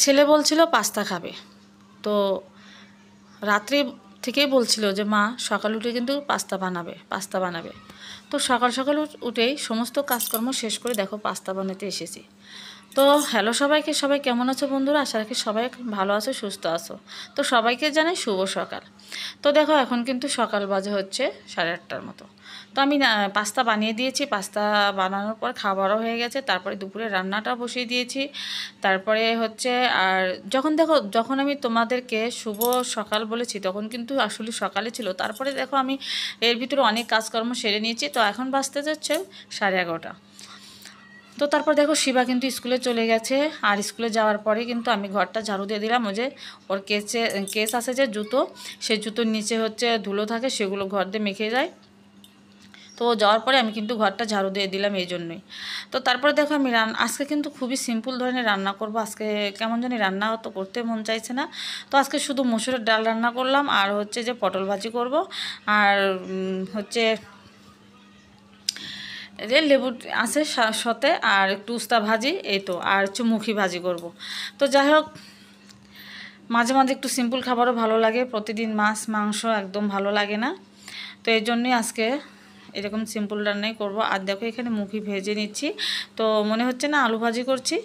ছেলে বলছিল পাস্তা খাবে। তো রাত্রে থেকেই বলছিল যে মা সকাল উঠে কিন্তু পাস্তা বানাবে। তো সকাল সকাল উঠেই সমস্ত কাজকর্ম শেষ করে দেখো পাস্তা বানাতে এসেছি। তো হ্যালো সবাইকে, সবাই কেমন আছো বন্ধুরা? আশা রাখি সবাই ভালো আছো, সুস্থ আছো। তো সবাইকে জানাই শুভ সকাল। তো দেখো এখন কিন্তু সকাল বাজে হচ্ছে 8:30টার মতো। তো আমি পাস্তা বানিয়ে দিয়েছি। পাস্তা বানানোর পর খাবারও হয়ে গেছে। তারপরে দুপুরে রান্নাটা বসিয়ে দিয়েছি। তারপরে হচ্ছে আর যখন আমি তোমাদেরকে শুভ সকাল বলেছি তখন কিন্তু আসলে সকালে ছিল। তারপরে দেখো আমি এর ভিতরে অনেক কাজকর্ম সেরে নিয়েছি। তো এখন বাজতে যাচ্ছে 11:30। তো তারপর দেখো শিবা কিন্তু স্কুলে চলে গেছে। আর স্কুলে যাওয়ার পরে কিন্তু আমি ঘরটা ঝাড়ু দিয়ে দিলাম। ওই যে ওর কেস আছে যে জুতো, সেই জুতোর নিচে হচ্ছে ধুলো থাকে, সেগুলো ঘর দিয়ে মেখে যায়। তো যাওয়ার পরে আমি কিন্তু ঘরটা ঝাড়ু দিয়ে দিলাম এই জন্যই। তো তারপরে দেখো আমি আজকে কিন্তু খুবই সিম্পল ধরনের রান্না করব। আজকে কেমন জানি রান্না তো করতে মন চাইছে না। তো আজকে শুধু মসুরের ডাল রান্না করলাম, আর হচ্ছে যে পটল ভাজি করব, আর হচ্ছে যে লেবু আছে সাথে, আর একটু উস্তা ভাজি, এই তো, আর হচ্ছে মুখি ভাজি করব। তো যাই হোক, মাঝে মাঝে একটু সিম্পল খাবারও ভালো লাগে, প্রতিদিন মাছ মাংস একদম ভালো লাগে না। তো এই জন্যই আজকে এরকম সিম্পল রান্নাই করব। আর দেখো এখানে মুখি ভেজে নিচ্ছি। তো মনে হচ্ছে না আলু ভাজি করছি,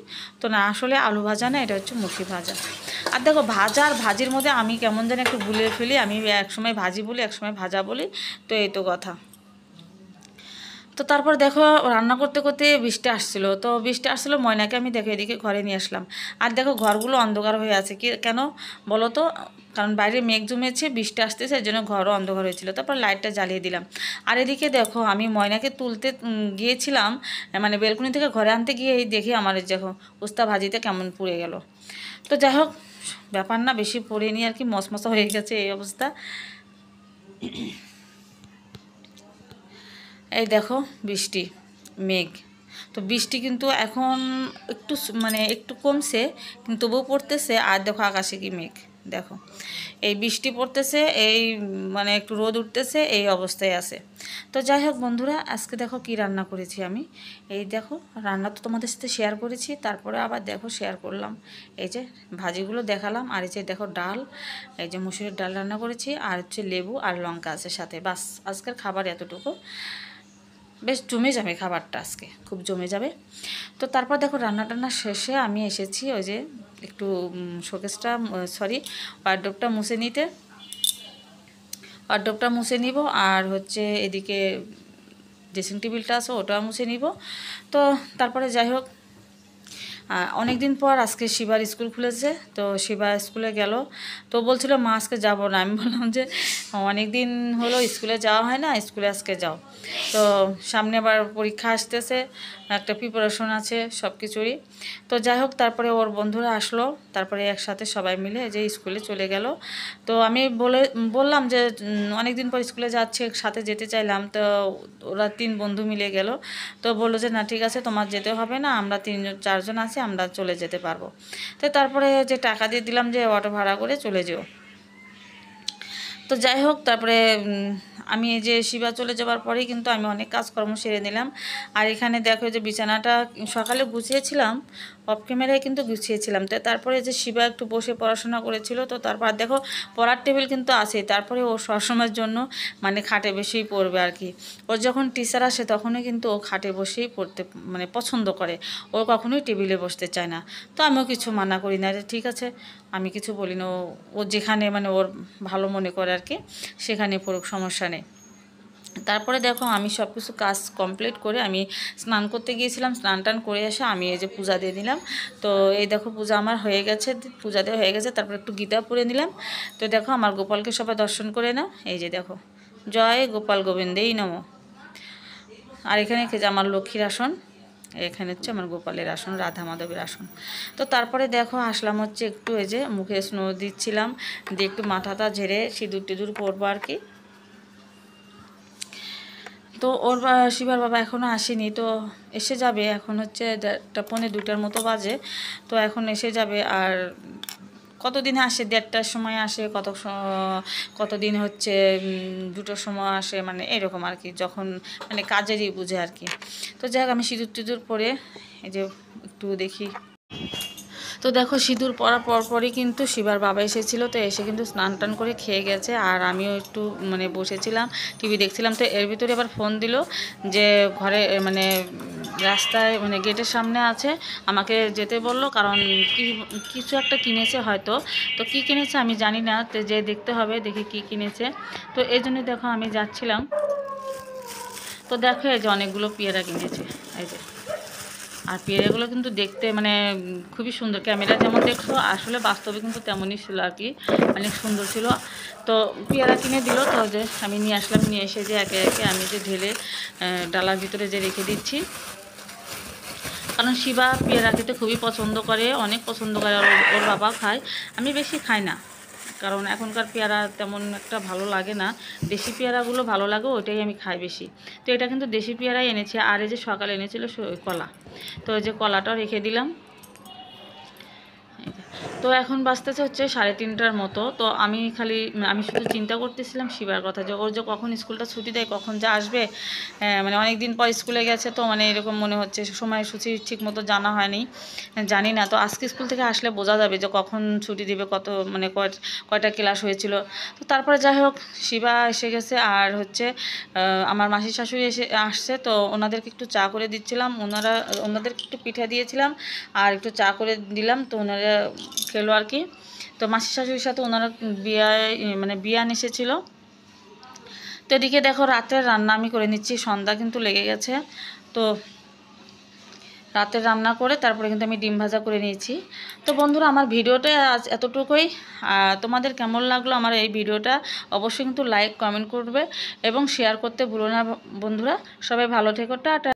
তো না, আসলে আলু ভাজা না, এটা হচ্ছে মুখি ভাজা। আর দেখো ভাজা আর ভাজির মধ্যে আমি কেমন যেন একটু ভুলে ফেলি। আমি একসময় ভাজি বলি, একসময় ভাজা বলি। তো এই তো কথা। তো তারপর দেখো রান্না করতে করতে বৃষ্টি আসছিলো। তো বৃষ্টি আসছিলো, ময়নাকে আমি দেখো এদিকে ঘরে নিয়ে আসলাম। আর দেখো ঘরগুলো অন্ধকার হয়ে আছে, কেন বলো তো? কারণ বাইরে মেঘ জমেছে, বৃষ্টি আসতেছে, এর জন্য ঘরও অন্ধকার হয়েছিল। তারপর লাইটটা জ্বালিয়ে দিলাম। আর এদিকে দেখো আমি ময়নাকে তুলতে গিয়েছিলাম, মানে বেলকুনি থেকে ঘরে আনতে গিয়ে এই দেখি আমার দেখো উস্তা ভাজিতে কেমন পুড়ে গেল। তো যাই হোক, ব্যাপার না, বেশি পড়ে নিয়ে আর কি, মশমশা হয়ে গেছে এই অবস্থা। এই দেখো বৃষ্টি, মেঘ। তো বৃষ্টি কিন্তু এখন একটু মানে একটু কমছে, কিন্তু তবুও পড়তেছে। আর দেখো আকাশে কি মেঘ, দেখো এই বৃষ্টি পড়তেছে, এই মানে একটু রোদ উঠতেছে, এই অবস্থায় আছে। তো যাই হোক বন্ধুরা, আজকে দেখো কি রান্না করেছি আমি। এই দেখো রান্না তো তোমাদের সাথে শেয়ার করেছি, তারপরে আবার দেখো শেয়ার করলাম। এই যে ভাজিগুলো দেখালাম, আর এই যে দেখো ডাল, এই যে মুসুরির ডাল রান্না করেছি, আর হচ্ছে লেবু আর লঙ্কা আছে সাথে। বাস, আজকের খাবার এতটুকু। বেশ জমে যাবে খাবারটা, আজকে খুব জমে যাবে। তো তারপর দেখো রান্না টান্না শেষে আমি এসেছি ওই যে একটু শোকেসটা, সরি, ওয়ারড্রোবটা মুছে নিব, আর হচ্ছে এদিকে ড্রেসিং টেবিলটা আছে ওটা মুছে নিব। তো তারপরে যাই হোক, অনেক দিন পর আজকে শিবার স্কুল খুলেছে। তো শিবা স্কুলে গেল। তো বলছিল মা আজকে যাবো না। আমি বললাম যে অনেক দিন হলো স্কুলে যাওয়া হয় না, স্কুলে আজকে যাও। তো সামনে আবার পরীক্ষা আসতেছে, একটা প্রিপারেশন আছে সব কিছুরই। তো যাই হোক, তারপরে ওর বন্ধুরা আসলো, তারপরে একসাথে সবাই মিলে যে স্কুলে চলে গেল। তো আমি বললাম যে অনেক দিন পর স্কুলে যাচ্ছে, সাথে যেতে চাইলাম। তো ওরা 3 বন্ধু মিলে গেল। তো বললো যে না ঠিক আছে, তোমার যেতে হবে না, আমরা 3-4 জন আছি, আমরা চলে যেতে পারবো। তো তারপরে যে টাকা দিয়ে দিলাম যে অটো ভাড়া করে চলে যেও। তো যাই হোক, তারপরে আমি এই যে শিবা চলে যাওয়ার পরেই কিন্তু আমি অনেক কাজকর্ম সেরে নিলাম। আর এখানে দেখো যে বিছানাটা সকালে গুছিয়েছিলাম, অফ ক্যামেরায় কিন্তু গুছিয়েছিলাম। তো তারপরে যে শিবা একটু বসে পড়াশোনা করেছিল। তো তারপর দেখো পড়ার টেবিল কিন্তু আছে, তারপরে ও সবসময়ের জন্য মানে খাটে বসেই পড়বে আর কি। ওর যখন টিচার আসে তখনই কিন্তু ও খাটে বসেই পড়তে মানে পছন্দ করে, ও কখনোই টেবিলে বসতে চায় না। তো আমিও কিছু মানা করি না, যে ঠিক আছে, আমি কিছু বলি না। ও যেখানে মানে ওর ভালো মনে করে আর কি, সেখানে পড়ুক, সমস্যা নেই। তারপরে দেখো আমি সব কিছু কাজ কমপ্লিট করে আমি স্নান করতে গিয়েছিলাম। স্নান টান করে এসে আমি এই যে পূজা দিয়ে দিলাম। তো এই দেখো পূজা আমার হয়ে গেছে, পূজা দেওয়া হয়ে গেছে। তারপর একটু গীতা পড়ে নিলাম। তো দেখো আমার গোপালকে সবাই দর্শন করে নাও। এই যে দেখো, জয় গোপাল গোবিন্দেই নমঃ। আর এখানে যে আমার লক্ষ্মীর আসন, এখানে হচ্ছে আমার গোপালের আসন, রাধা মাধবের আসন। তো তারপরে দেখো আসলাম হচ্ছে একটু এই যে মুখে স্নো দিচ্ছিলাম, দিয়ে একটু মাথাটা ঝেড়ে সিঁদুর টিঁদুর পরবো আর কি। তো ওর শিবার বাবা এখনও আসেনি। তো এসে যাবে, এখন হচ্ছে 1:30-2টার মতো বাজে। তো এখন এসে যাবে। আর কতদিন আসে, 1:30টার সময় আসে, কতদিন হচ্ছে 2টোর সময় আসে, মানে এরকম আর কি, যখন মানে কাজেরই বুঝে আর কি। তো যাই হোক, আমি সিঁদুর টিঁদুর পরে এই যে একটু দেখি। তো দেখো সিঁদুর পরার পরপরই কিন্তু শিবার বাবা এসেছিলো, তো এসে কিন্তু স্নান টান করে খেয়ে গেছে, আর আমিও একটু মানে বসেছিলাম টিভি দেখছিলাম। তো এর ভিতরে আবার ফোন দিল যে ঘরে মানে রাস্তায় মানে গেটের সামনে আছে, আমাকে যেতে বললো, কারণ কিছু একটা কিনেছে হয়তো। তো কি কিনেছে আমি জানি না, তো যে দেখতে হবে, দেখি কি কিনেছে। তো এই জন্য দেখো আমি যাচ্ছিলাম। তো দেখো এই যে অনেকগুলো পেয়ারা কিনেছে, এই যে। আর পেয়ারাগুলো কিন্তু দেখতে মানে খুবই সুন্দর, ক্যামেরা যেমন দেখছো আসলে বাস্তবে কিন্তু তেমনই ছিল আর কি, অনেক সুন্দর ছিল। তো পেয়ারা কিনে দিল, তো যে আমি নিয়ে আসলাম, নিয়ে এসে যে একে একে আমি যে ঢেলে ডালার ভিতরে যে রেখে দিচ্ছি, কারণ শিবা পেয়ারা খেতে খুবই পছন্দ করে, অনেক পছন্দ করে, আর ওর বাবা খায়, আমি বেশি খাই না, কারণ এখনকার পেয়ারা তেমন একটা ভালো লাগে না, দেশি পেয়ারাগুলো ভালো লাগে, ওইটাই আমি খাই বেশি। তো এটা কিন্তু দেশি পেয়ারাই এনেছে। আর এই যে সকালে এনেছিল কলা, তো এই যে কলাটাও রেখে দিলাম। তো এখন বাজতেছে হচ্ছে 3:30টার মতো। তো আমি শুধু চিন্তা করতেছিলাম শিবার কথা, যে ওর যে কখন স্কুলটা ছুটি দেয়, কখন যে আসবে। মানে অনেক দিন পর স্কুলে গেছে, তো মানে এরকম মনে হচ্ছে সময়সূচি ঠিক মতো জানা হয়নি, জানি না। তো আজকে স্কুল থেকে আসলে বোঝা যাবে যে কখন ছুটি দিবে, কত মানে কয়টা ক্লাস হয়েছিল। তো তারপরে যাই হোক শিবা এসে গেছে, আর হচ্ছে আমার মাসির শাশুড়ি আসছে, তো ওনাদেরকে একটু চা করে দিচ্ছিলাম, ওনাদেরকে একটু পিঠা দিয়েছিলাম আর একটু চা করে দিলাম, তো ওনারা খেলো আর কি। তো মাসির শাশুড়ির সাথে ওনারা বিয়ান এসেছিলো। তো এদিকে দেখো রাতের রান্না আমি করে নিচ্ছি, সন্ধ্যা কিন্তু লেগে গেছে। তো রাতের রান্না করে তারপরে কিন্তু আমি ডিম ভাজা করে নিয়েছি। তো বন্ধুরা আমার ভিডিওটা আজ এতটুকুই। তোমাদের কেমন লাগলো আমার এই ভিডিওটা অবশ্যই কিন্তু লাইক কমেন্ট করবে এবং শেয়ার করতে ভুলো না বন্ধুরা। সবাই ভালো থেকো, টাটা।